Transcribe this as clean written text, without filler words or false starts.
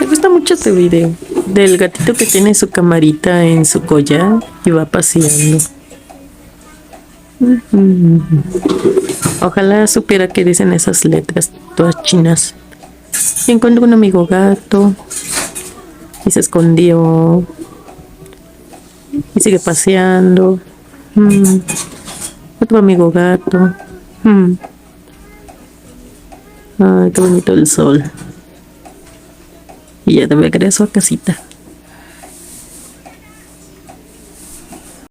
gusta mucho este video del gatito que tiene su camarita en su collar y va paseando. Ojalá supiera qué dicen esas letras todas chinas. Y encontró un amigo gato y se escondió y sigue paseando. Otro amigo gato. Ay, qué bonito el sol. Y ya de regreso a casita.